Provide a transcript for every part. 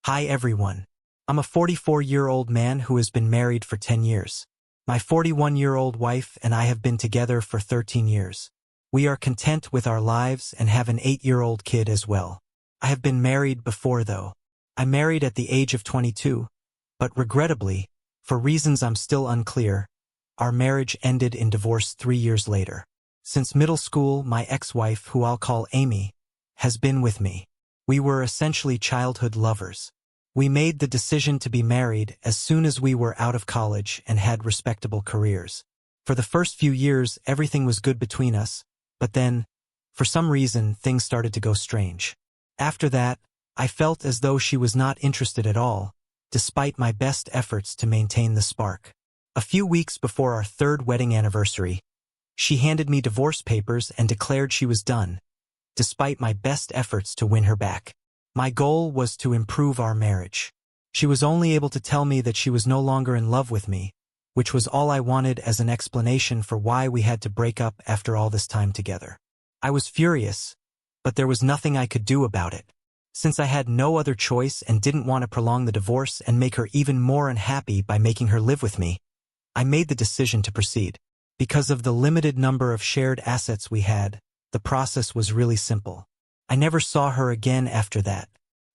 Hi everyone. I'm a 44-year-old man who has been married for 10 years. My 41-year-old wife and I have been together for 13 years. We are content with our lives and have an 8-year-old kid as well. I have been married before though. I married at the age of 22, but regrettably, for reasons I'm still unclear, our marriage ended in divorce 3 years later. Since middle school, my ex-wife, who I'll call Amy, has been with me. We were essentially childhood lovers. We made the decision to be married as soon as we were out of college and had respectable careers. For the first few years, everything was good between us, but then, for some reason, things started to go strange. After that, I felt as though she was not interested at all, despite my best efforts to maintain the spark. A few weeks before our 3rd wedding anniversary, she handed me divorce papers and declared she was done, despite my best efforts to win her back. My goal was to improve our marriage. She was only able to tell me that she was no longer in love with me, which was all I wanted as an explanation for why we had to break up after all this time together. I was furious, but there was nothing I could do about it. Since I had no other choice and didn't want to prolong the divorce and make her even more unhappy by making her live with me, I made the decision to proceed. Because of the limited number of shared assets we had, the process was really simple. I never saw her again after that.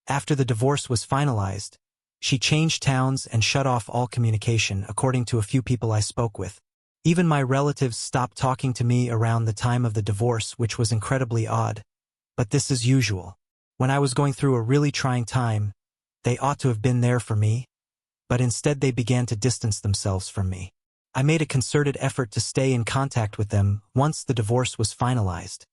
After the divorce was finalized, she changed towns and shut off all communication, according to a few people I spoke with. Even my relatives stopped talking to me around the time of the divorce, which was incredibly odd. But this is usual. When I was going through a really trying time, they ought to have been there for me, but instead they began to distance themselves from me. I made a concerted effort to stay in contact with them once the divorce was finalized,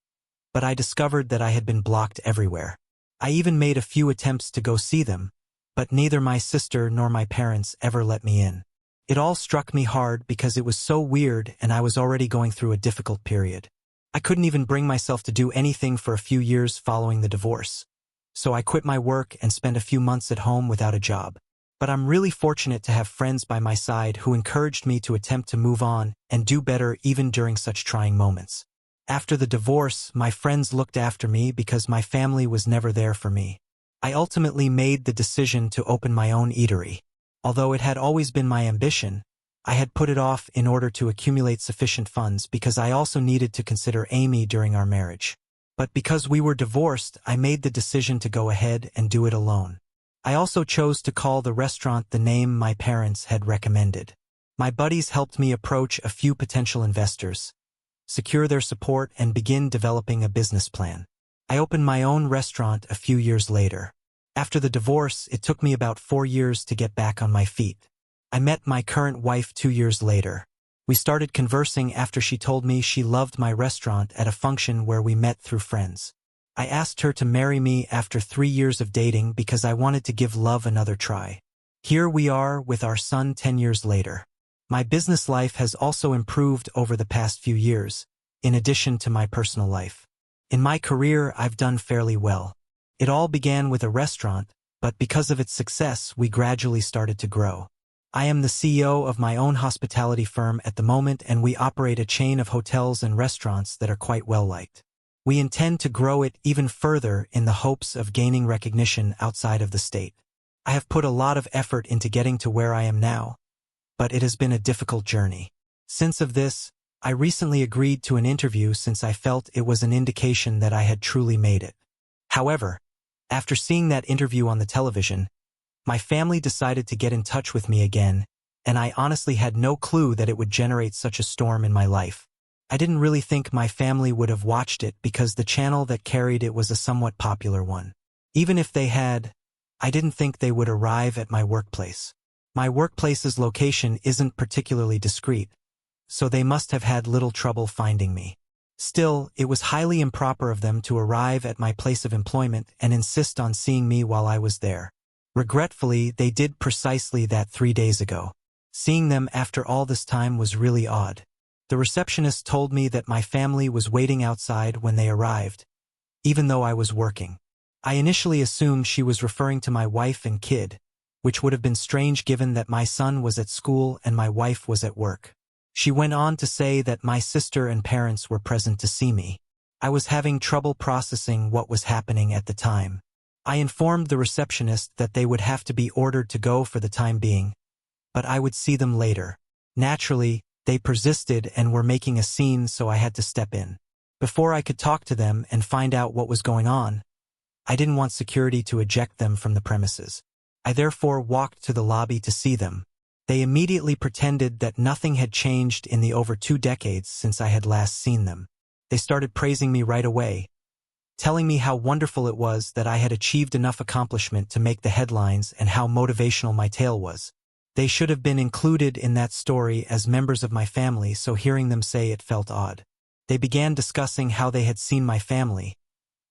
but I discovered that I had been blocked everywhere. I even made a few attempts to go see them, but neither my sister nor my parents ever let me in. It all struck me hard because it was so weird and I was already going through a difficult period. I couldn't even bring myself to do anything for a few years following the divorce, so I quit my work and spent a few months at home without a job. But I'm really fortunate to have friends by my side who encouraged me to attempt to move on and do better even during such trying moments. After the divorce, my friends looked after me because my family was never there for me. I ultimately made the decision to open my own eatery. Although it had always been my ambition, I had put it off in order to accumulate sufficient funds because I also needed to consider Amy during our marriage. But because we were divorced, I made the decision to go ahead and do it alone. I also chose to call the restaurant the name my parents had recommended. My buddies helped me approach a few potential investors, secure their support, and begin developing a business plan. I opened my own restaurant a few years later. After the divorce, it took me about 4 years to get back on my feet. I met my current wife 2 years later. We started conversing after she told me she loved my restaurant at a function where we met through friends. I asked her to marry me after 3 years of dating because I wanted to give love another try. Here we are with our son 10 years later. My business life has also improved over the past few years, in addition to my personal life. In my career, I've done fairly well. It all began with a restaurant, but because of its success, we gradually started to grow. I am the CEO of my own hospitality firm at the moment, and we operate a chain of hotels and restaurants that are quite well liked. We intend to grow it even further in the hopes of gaining recognition outside of the state. I have put a lot of effort into getting to where I am now, but it has been a difficult journey. Since of this, I recently agreed to an interview since I felt it was an indication that I had truly made it. However, after seeing that interview on the television, my family decided to get in touch with me again, and I honestly had no clue that it would generate such a storm in my life. I didn't really think my family would have watched it because the channel that carried it was a somewhat popular one. Even if they had, I didn't think they would arrive at my workplace. My workplace's location isn't particularly discreet, so they must have had little trouble finding me. Still, it was highly improper of them to arrive at my place of employment and insist on seeing me while I was there. Regretfully, they did precisely that 3 days ago. Seeing them after all this time was really odd. The receptionist told me that my family was waiting outside when they arrived, even though I was working. I initially assumed she was referring to my wife and kid, which would have been strange given that my son was at school and my wife was at work. She went on to say that my sister and parents were present to see me. I was having trouble processing what was happening at the time. I informed the receptionist that they would have to be ordered to go for the time being, but I would see them later. Naturally, they persisted and were making a scene, so I had to step in. Before I could talk to them and find out what was going on, I didn't want security to eject them from the premises. I therefore walked to the lobby to see them. They immediately pretended that nothing had changed in the over 2 decades since I had last seen them. They started praising me right away, telling me how wonderful it was that I had achieved enough accomplishment to make the headlines and how motivational my tale was. They should have been included in that story as members of my family, so hearing them say it felt odd. They began discussing how they had seen my family,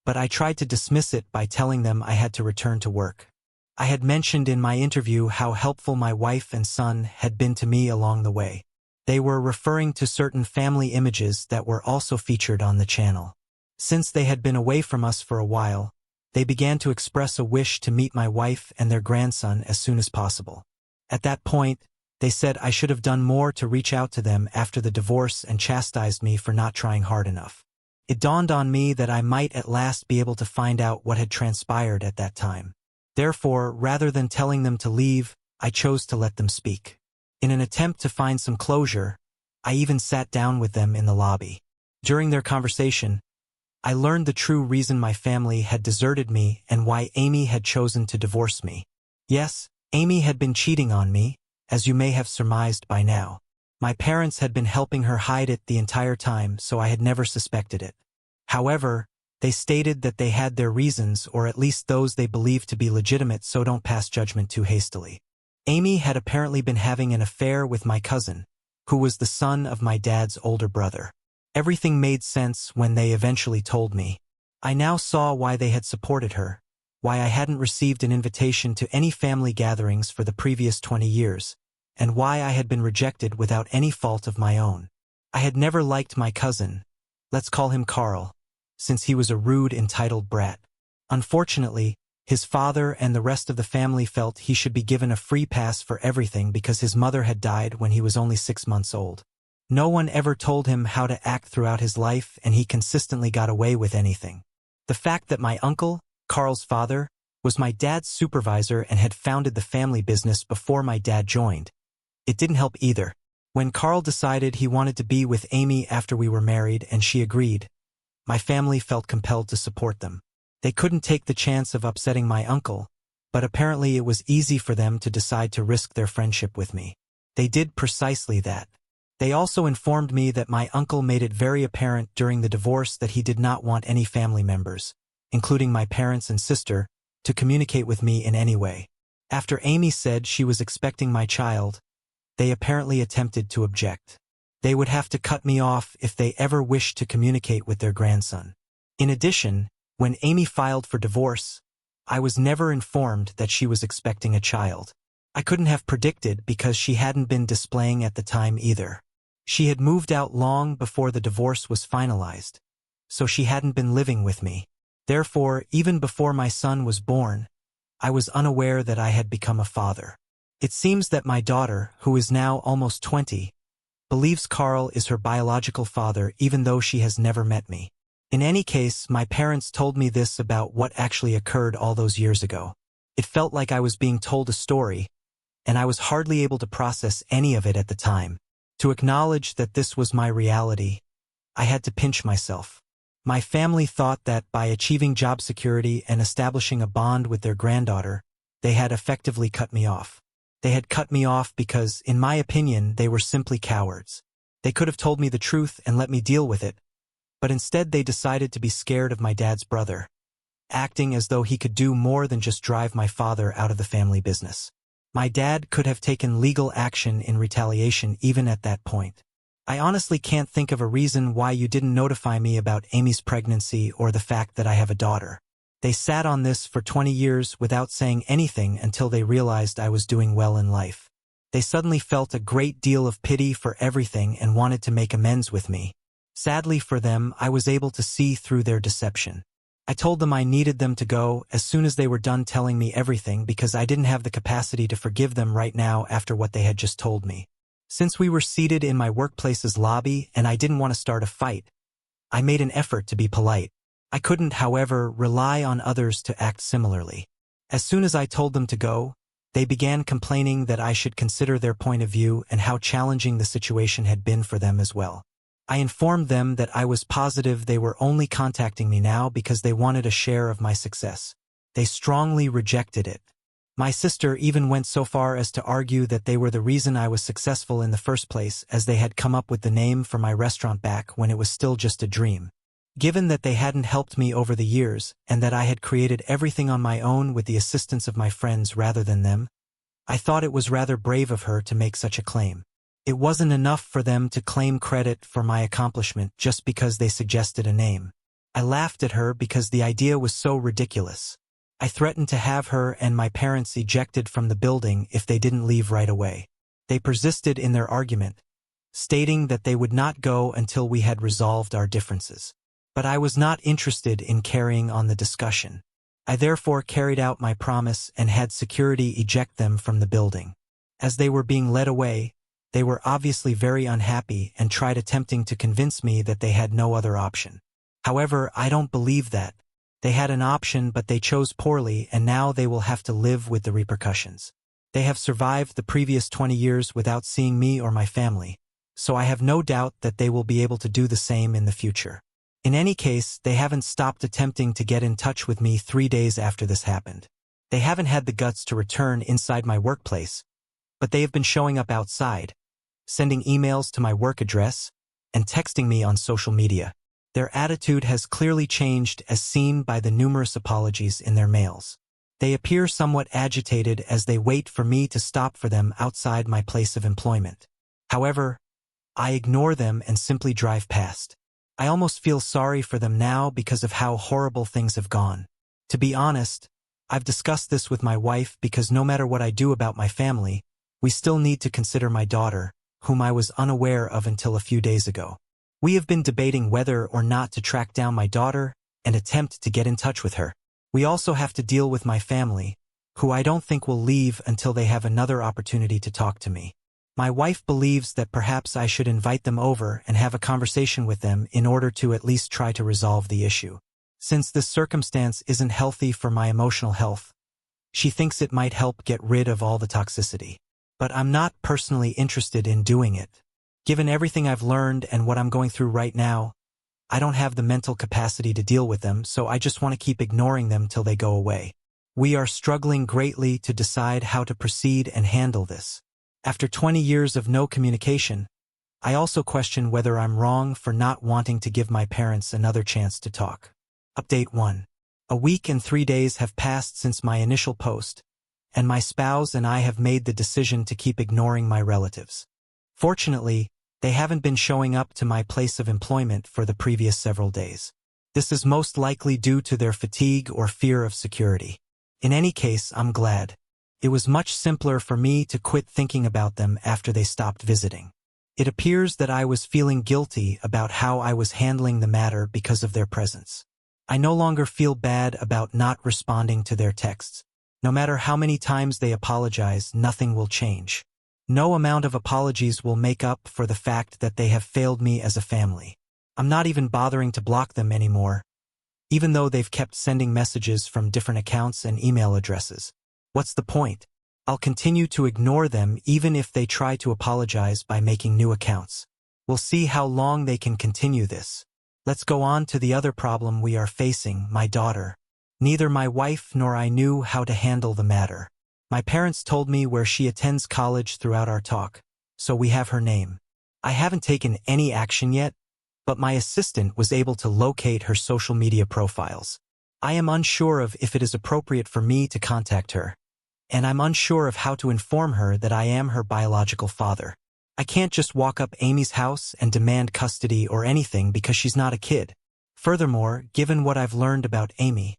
but I tried to dismiss it by telling them I had to return to work. I had mentioned in my interview how helpful my wife and son had been to me along the way. They were referring to certain family images that were also featured on the channel. Since they had been away from us for a while, they began to express a wish to meet my wife and their grandson as soon as possible. At that point, they said I should have done more to reach out to them after the divorce and chastised me for not trying hard enough. It dawned on me that I might at last be able to find out what had transpired at that time. Therefore, rather than telling them to leave, I chose to let them speak. In an attempt to find some closure, I even sat down with them in the lobby. During their conversation, I learned the true reason my family had deserted me and why Amy had chosen to divorce me. Yes, Amy had been cheating on me, as you may have surmised by now. My parents had been helping her hide it the entire time, so I had never suspected it. However, they stated that they had their reasons, or at least those they believed to be legitimate, so don't pass judgment too hastily. Amy had apparently been having an affair with my cousin, who was the son of my dad's older brother. Everything made sense when they eventually told me. I now saw why they had supported her, why I hadn't received an invitation to any family gatherings for the previous 20 years, and why I had been rejected without any fault of my own. I had never liked my cousin, let's call him Carl, since he was a rude, entitled brat. Unfortunately, his father and the rest of the family felt he should be given a free pass for everything because his mother had died when he was only 6 months old. No one ever told him how to act throughout his life, and he consistently got away with anything. The fact that my uncle, Carl's father, was my dad's supervisor and had founded the family business before my dad joined, it didn't help either. When Carl decided he wanted to be with Amy after we were married and she agreed, my family felt compelled to support them. They couldn't take the chance of upsetting my uncle, but apparently it was easy for them to decide to risk their friendship with me. They did precisely that. They also informed me that my uncle made it very apparent during the divorce that he did not want any family members, including my parents and sister, to communicate with me in any way. After Amy said she was expecting my child, they apparently attempted to object. They would have to cut me off if they ever wished to communicate with their grandson. In addition, when Amy filed for divorce, I was never informed that she was expecting a child. I couldn't have predicted because she hadn't been displaying at the time either. She had moved out long before the divorce was finalized, so she hadn't been living with me. Therefore, even before my son was born, I was unaware that I had become a father. It seems that my daughter, who is now almost 20, believes Carl is her biological father even though she has never met me. In any case, my parents told me this about what actually occurred all those years ago. It felt like I was being told a story, and I was hardly able to process any of it at the time. To acknowledge that this was my reality, I had to pinch myself. My family thought that by achieving job security and establishing a bond with their granddaughter, they had effectively cut me off. They had cut me off because, in my opinion, they were simply cowards. They could have told me the truth and let me deal with it, but instead they decided to be scared of my dad's brother, acting as though he could do more than just drive my father out of the family business. My dad could have taken legal action in retaliation even at that point. I honestly can't think of a reason why you didn't notify me about Amy's pregnancy or the fact that I have a daughter. They sat on this for 20 years without saying anything until they realized I was doing well in life. They suddenly felt a great deal of pity for everything and wanted to make amends with me. Sadly for them, I was able to see through their deception. I told them I needed them to go as soon as they were done telling me everything because I didn't have the capacity to forgive them right now after what they had just told me. Since we were seated in my workplace's lobby and I didn't want to start a fight, I made an effort to be polite. I couldn't, however, rely on others to act similarly. As soon as I told them to go, they began complaining that I should consider their point of view and how challenging the situation had been for them as well. I informed them that I was positive they were only contacting me now because they wanted a share of my success. They strongly rejected it. My sister even went so far as to argue that they were the reason I was successful in the first place, as they had come up with the name for my restaurant back when it was still just a dream. Given that they hadn't helped me over the years, and that I had created everything on my own with the assistance of my friends rather than them, I thought it was rather brave of her to make such a claim. It wasn't enough for them to claim credit for my accomplishment just because they suggested a name. I laughed at her because the idea was so ridiculous. I threatened to have her and my parents ejected from the building if they didn't leave right away. They persisted in their argument, stating that they would not go until we had resolved our differences. But I was not interested in carrying on the discussion. I therefore carried out my promise and had security eject them from the building. As they were being led away, they were obviously very unhappy and tried attempting to convince me that they had no other option. However, I don't believe that. They had an option, but they chose poorly, and now they will have to live with the repercussions. They have survived the previous 20 years without seeing me or my family, so I have no doubt that they will be able to do the same in the future. In any case, they haven't stopped attempting to get in touch with me 3 days after this happened. They haven't had the guts to return inside my workplace, but they have been showing up outside, sending emails to my work address, and texting me on social media. Their attitude has clearly changed as seen by the numerous apologies in their mails. They appear somewhat agitated as they wait for me to stop for them outside my place of employment. However, I ignore them and simply drive past. I almost feel sorry for them now because of how horrible things have gone. To be honest, I've discussed this with my wife because no matter what I do about my family, we still need to consider my daughter, whom I was unaware of until a few days ago. We have been debating whether or not to track down my daughter and attempt to get in touch with her. We also have to deal with my family, who I don't think will leave until they have another opportunity to talk to me. My wife believes that perhaps I should invite them over and have a conversation with them in order to at least try to resolve the issue. Since this circumstance isn't healthy for my emotional health, she thinks it might help get rid of all the toxicity. But I'm not personally interested in doing it. Given everything I've learned and what I'm going through right now, I don't have the mental capacity to deal with them, so I just want to keep ignoring them till they go away. We are struggling greatly to decide how to proceed and handle this. After 20 years of no communication, I also question whether I'm wrong for not wanting to give my parents another chance to talk. Update 1. A week and 3 days have passed since my initial post, and my spouse and I have made the decision to keep ignoring my relatives. Fortunately, they haven't been showing up to my place of employment for the previous several days. This is most likely due to their fatigue or fear of security. In any case, I'm glad. It was much simpler for me to quit thinking about them after they stopped visiting. It appears that I was feeling guilty about how I was handling the matter because of their presence. I no longer feel bad about not responding to their texts. No matter how many times they apologize, nothing will change. No amount of apologies will make up for the fact that they have failed me as a family. I'm not even bothering to block them anymore, even though they've kept sending messages from different accounts and email addresses. What's the point? I'll continue to ignore them even if they try to apologize by making new accounts. We'll see how long they can continue this. Let's go on to the other problem we are facing, my daughter. Neither my wife nor I knew how to handle the matter. My parents told me where she attends college throughout our talk, so we have her name. I haven't taken any action yet, but my assistant was able to locate her social media profiles. I am unsure of if it is appropriate for me to contact her, and I'm unsure of how to inform her that I am her biological father. I can't just walk up Amy's house and demand custody or anything because she's not a kid. Furthermore, given what I've learned about Amy,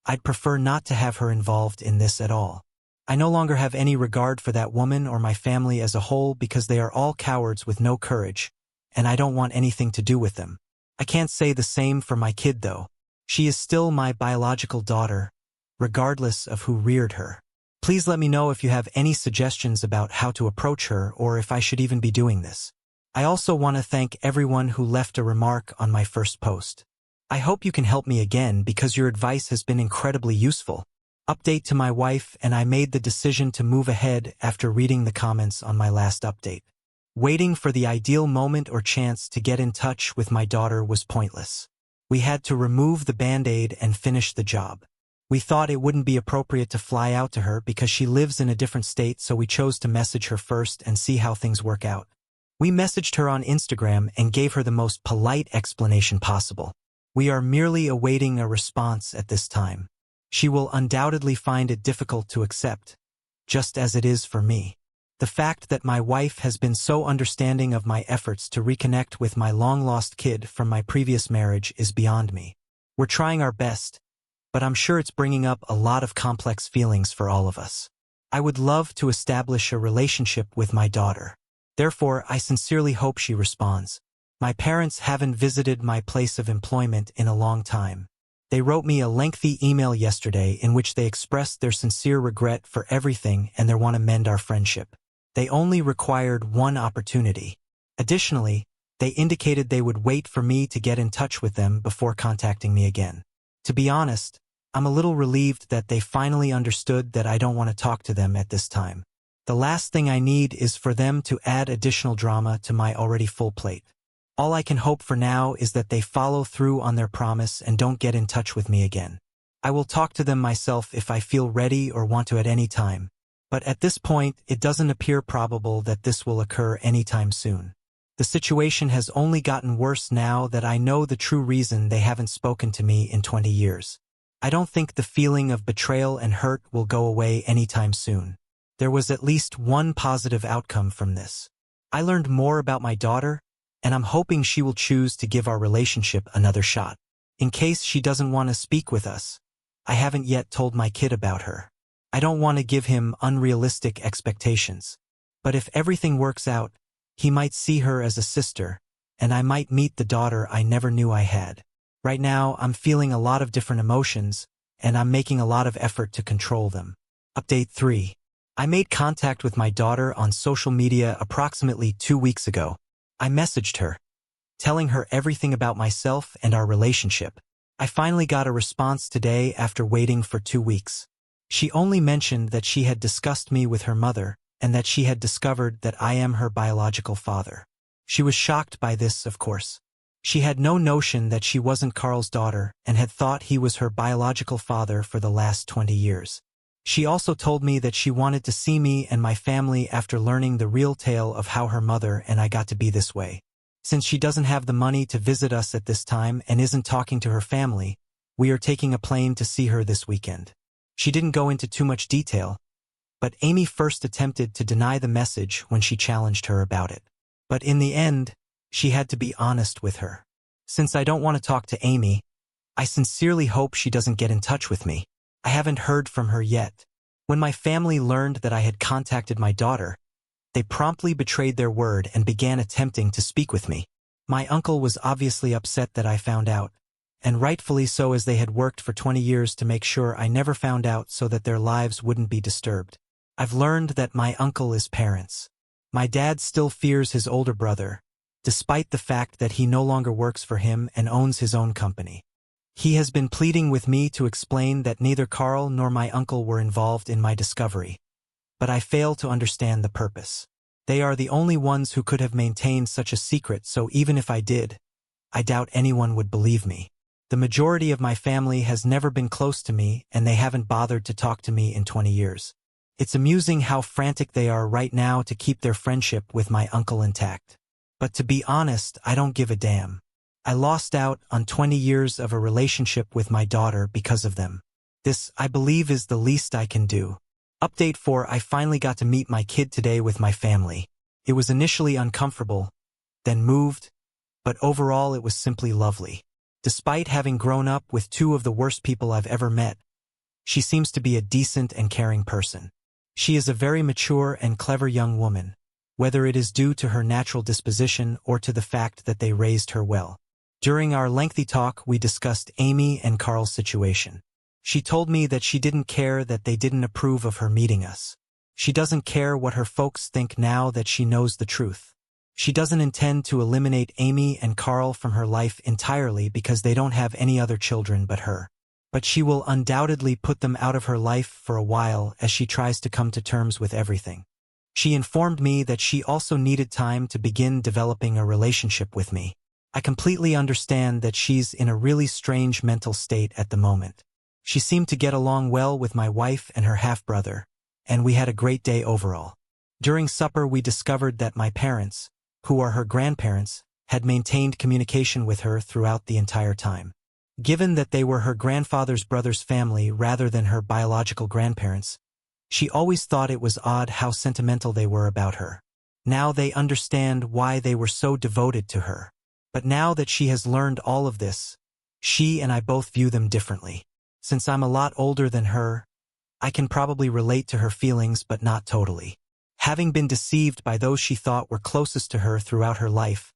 I'd prefer not to have her involved in this at all. I no longer have any regard for that woman or my family as a whole because they are all cowards with no courage, and I don't want anything to do with them. I can't say the same for my kid though. She is still my biological daughter, regardless of who reared her. Please let me know if you have any suggestions about how to approach her or if I should even be doing this. I also want to thank everyone who left a remark on my first post. I hope you can help me again because your advice has been incredibly useful. Update to my wife, and I made the decision to move ahead after reading the comments on my last update. Waiting for the ideal moment or chance to get in touch with my daughter was pointless. We had to remove the band-aid and finish the job. We thought it wouldn't be appropriate to fly out to her because she lives in a different state, so we chose to message her first and see how things work out. We messaged her on Instagram and gave her the most polite explanation possible. We are merely awaiting a response at this time. She will undoubtedly find it difficult to accept, just as it is for me. The fact that my wife has been so understanding of my efforts to reconnect with my long-lost kid from my previous marriage is beyond me. We're trying our best, but I'm sure it's bringing up a lot of complex feelings for all of us. I would love to establish a relationship with my daughter. Therefore, I sincerely hope she responds. My parents haven't visited my place of employment in a long time. They wrote me a lengthy email yesterday in which they expressed their sincere regret for everything and their want to mend our friendship. They only required one opportunity. Additionally, they indicated they would wait for me to get in touch with them before contacting me again. To be honest, I'm a little relieved that they finally understood that I don't want to talk to them at this time. The last thing I need is for them to add additional drama to my already full plate. All I can hope for now is that they follow through on their promise and don't get in touch with me again. I will talk to them myself if I feel ready or want to at any time. But at this point, it doesn't appear probable that this will occur anytime soon. The situation has only gotten worse now that I know the true reason they haven't spoken to me in 20 years. I don't think the feeling of betrayal and hurt will go away anytime soon. There was at least one positive outcome from this. I learned more about my daughter, and I'm hoping she will choose to give our relationship another shot. In case she doesn't want to speak with us, I haven't yet told my kid about her. I don't want to give him unrealistic expectations. But if everything works out, he might see her as a sister, and I might meet the daughter I never knew I had. Right now, I'm feeling a lot of different emotions, and I'm making a lot of effort to control them. Update 3. I made contact with my daughter on social media approximately 2 weeks ago. I messaged her, telling her everything about myself and our relationship. I finally got a response today after waiting for 2 weeks. She only mentioned that she had discussed me with her mother and that she had discovered that I am her biological father. She was shocked by this, of course. She had no notion that she wasn't Carl's daughter and had thought he was her biological father for the last 20 years. She also told me that she wanted to see me and my family after learning the real tale of how her mother and I got to be this way. Since she doesn't have the money to visit us at this time and isn't talking to her family, we are taking a plane to see her this weekend. She didn't go into too much detail, but Amy first attempted to deny the message when she challenged her about it. But in the end, she had to be honest with her. Since I don't want to talk to Amy, I sincerely hope she doesn't get in touch with me. I haven't heard from her yet. When my family learned that I had contacted my daughter, they promptly betrayed their word and began attempting to speak with me. My uncle was obviously upset that I found out, and rightfully so, as they had worked for 20 years to make sure I never found out so that their lives wouldn't be disturbed. I've learned that my uncle is parents. My dad still fears his older brother, despite the fact that he no longer works for him and owns his own company. He has been pleading with me to explain that neither Carl nor my uncle were involved in my discovery, but I fail to understand the purpose. They are the only ones who could have maintained such a secret, so even if I did, I doubt anyone would believe me. The majority of my family has never been close to me, and they haven't bothered to talk to me in 20 years. It's amusing how frantic they are right now to keep their friendship with my uncle intact. But to be honest, I don't give a damn. I lost out on 20 years of a relationship with my daughter because of them. This, I believe, is the least I can do. Update 4. I finally got to meet my kid today with my family. It was initially uncomfortable, then moved, but overall it was simply lovely. Despite having grown up with two of the worst people I've ever met, she seems to be a decent and caring person. She is a very mature and clever young woman, whether it is due to her natural disposition or to the fact that they raised her well. During our lengthy talk, we discussed Amy and Carl's situation. She told me that she didn't care that they didn't approve of her meeting us. She doesn't care what her folks think now that she knows the truth. She doesn't intend to eliminate Amy and Carl from her life entirely because they don't have any other children but her. But she will undoubtedly put them out of her life for a while as she tries to come to terms with everything. She informed me that she also needed time to begin developing a relationship with me. I completely understand that she's in a really strange mental state at the moment. She seemed to get along well with my wife and her half-brother, and we had a great day overall. During supper we discovered that my parents, who are her grandparents, had maintained communication with her throughout the entire time. Given that they were her grandfather's brother's family rather than her biological grandparents, she always thought it was odd how sentimental they were about her. Now they understand why they were so devoted to her. But now that she has learned all of this, she and I both view them differently. Since I'm a lot older than her, I can probably relate to her feelings but not totally. Having been deceived by those she thought were closest to her throughout her life,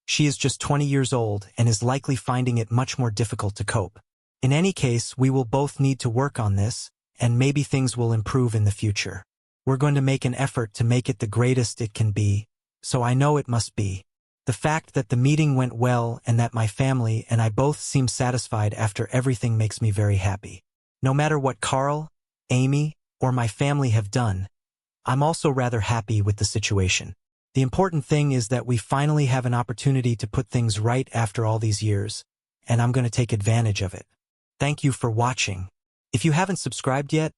she is just 20 years old and is likely finding it much more difficult to cope. In any case, we will both need to work on this, and maybe things will improve in the future. We're going to make an effort to make it the greatest it can be, so I know it must be. The fact that the meeting went well and that my family and I both seem satisfied after everything makes me very happy. No matter what Carl, Amy, or my family have done, I'm also rather happy with the situation. The important thing is that we finally have an opportunity to put things right after all these years, and I'm going to take advantage of it. Thank you for watching. If you haven't subscribed yet,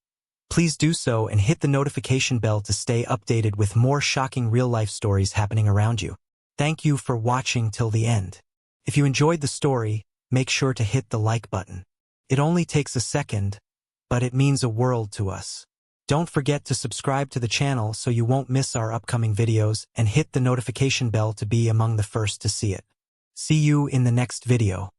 please do so and hit the notification bell to stay updated with more shocking real-life stories happening around you. Thank you for watching till the end. If you enjoyed the story, make sure to hit the like button. It only takes a second, but it means a world to us. Don't forget to subscribe to the channel so you won't miss our upcoming videos and hit the notification bell to be among the first to see it. See you in the next video.